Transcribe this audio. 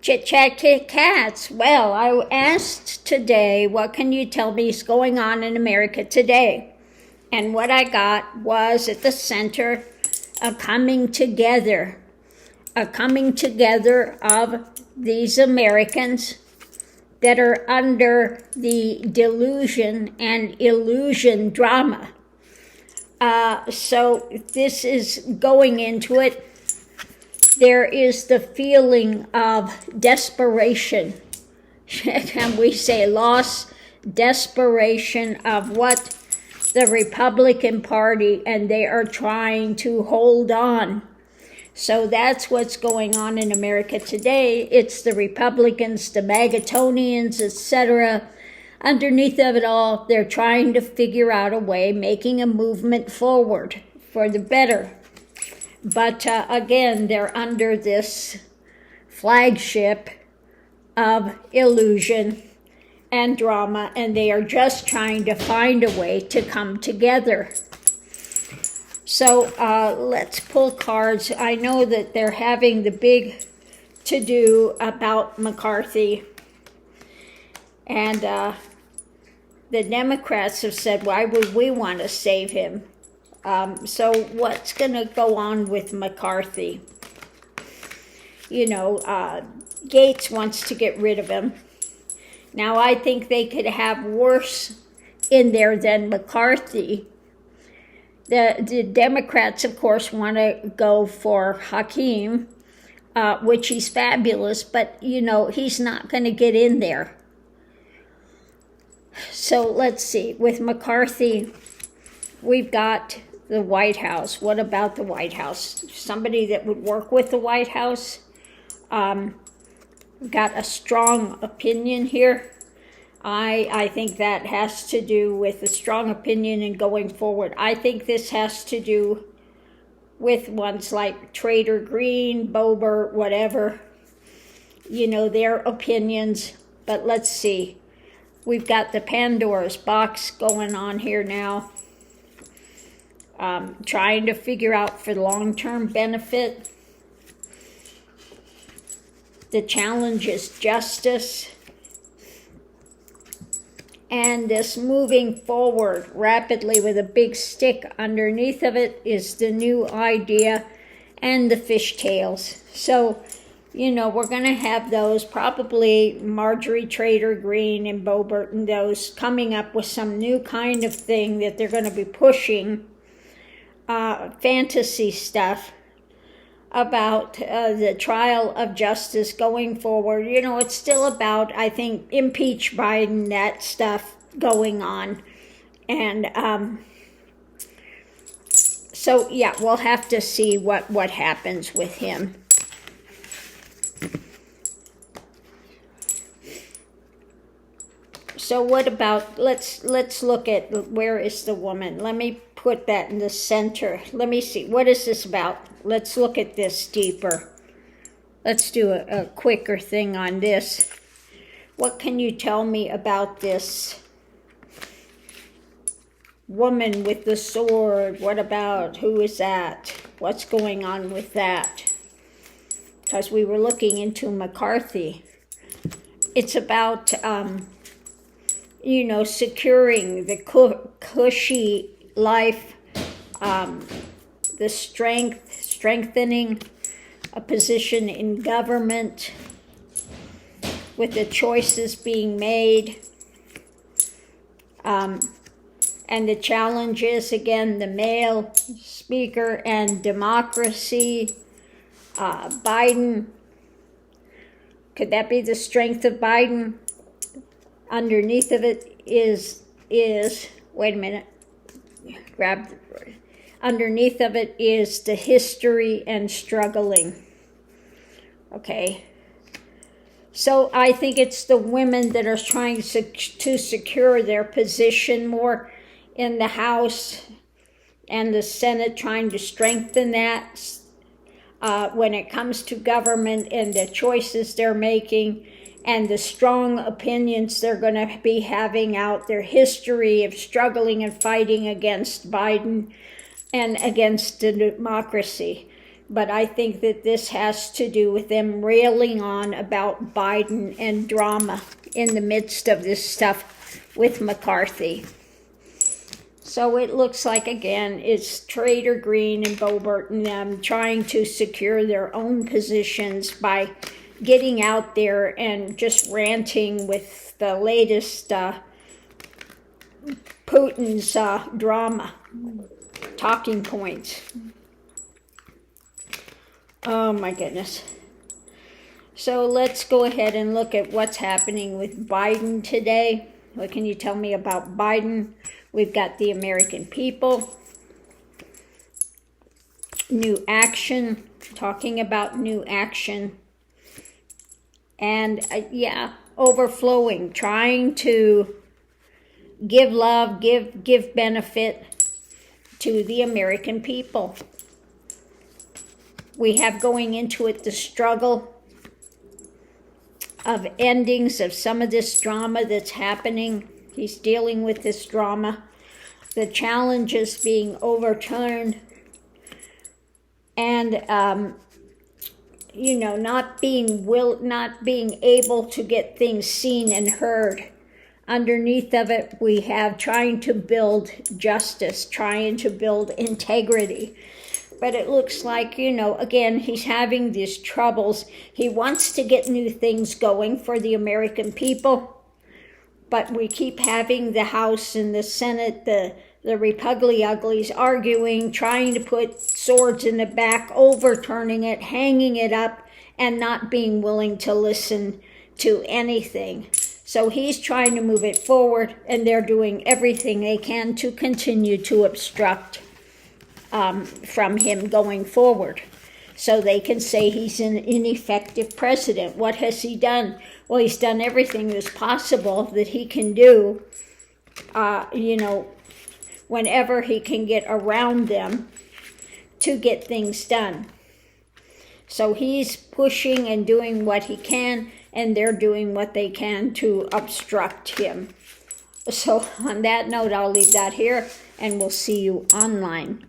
Chit Chat Kit Kats. Well, I asked today, what can you tell me is going on in America today? And what I got was at the center a coming together of these Americans that are under the delusion and illusion drama. So this is going into it. There is the feeling of desperation. Can we say loss, desperation of what the Republican Party, and they are trying to hold on. So that's what's going on in America today. It's the Republicans, the Magatonians, etc. Underneath of it all, they're trying to figure out a way, making a movement forward for the better. But again, they're under this flagship of illusion and drama, and they are just trying to find a way to come together. So let's pull cards. I know that they're having the big to-do about McCarthy, and the Democrats have said, why would we want to save him? So what's going to go on with McCarthy? You know, Gates wants to get rid of him. Now, I think they could have worse in there than McCarthy. The Democrats, of course, want to go for Hakeem, which he's fabulous, but, you know, he's not going to get in there. So let's see. With McCarthy, we've got the White House. What about the White House? Somebody that would work with the White House. Got a strong opinion here. I think that has to do with a strong opinion in going forward. I think this has to do with ones like Trader Green, Boebert, whatever. You know, their opinions. But let's see. We've got the Pandora's box going on here now. Trying to figure out for long-term benefit. The challenge is justice. And this moving forward rapidly with a big stick underneath of it is the new idea and the fishtails. So, you know, we're going to have those, probably Marjorie Trader Green and Boebert and those coming up with some new kind of thing that they're going to be pushing, fantasy stuff about the trial of justice going forward. You know, it's still about, I think, impeach Biden, that stuff going on. And so, yeah, we'll have to see what happens with him. So what about, let's look at where is the woman. Let me put that in the center. Let me see, what is this about? Let's look at this deeper. Let's do a quicker thing on this. What can you tell me about this woman with the sword? What about, who is that? What's going on with that? Because we were looking into McCarthy. It's about, you know, securing the cushy life, the strengthening a position in government with the choices being made. And the challenge is, again, the male speaker and democracy. Biden, could that be the strength of Biden? Underneath of it is wait a minute, underneath of it is the history and struggling. Okay. So I think it's the women that are trying to secure their position more in the House and the Senate, trying to strengthen that when it comes to government and the choices they're making and the strong opinions they're going to be having out, their history of struggling and fighting against Biden and against the democracy. But I think that this has to do with them railing on about Biden and drama in the midst of this stuff with McCarthy. So it looks like, again, it's Trader Green and Boebert and them trying to secure their own positions by getting out there and just ranting with the latest Putin's drama, talking points. Oh my goodness. So let's go ahead and look at what's happening with Biden today. What can you tell me about Biden? We've got the American people. New action. Talking about new action. And overflowing. Trying to give love, give benefit to the American people. We have going into it the struggle of endings of some of this drama that's happening. He's dealing with this drama. The challenges being overturned. And, not being able to get things seen and heard. Underneath of it, we have trying to build justice, trying to build integrity. But it looks like, again, he's having these troubles. He wants to get new things going for the American people. But we keep having the House and the Senate, the Republic-Uglies arguing, trying to put swords in the back, overturning it, hanging it up, and not being willing to listen to anything. So he's trying to move it forward, and they're doing everything they can to continue to obstruct from him going forward. So they can say he's an ineffective president. What has he done? Well, he's done everything that's possible that he can do, whenever he can get around them to get things done. So he's pushing and doing what he can, and they're doing what they can to obstruct him. So on that note, I'll leave that here, and we'll see you online.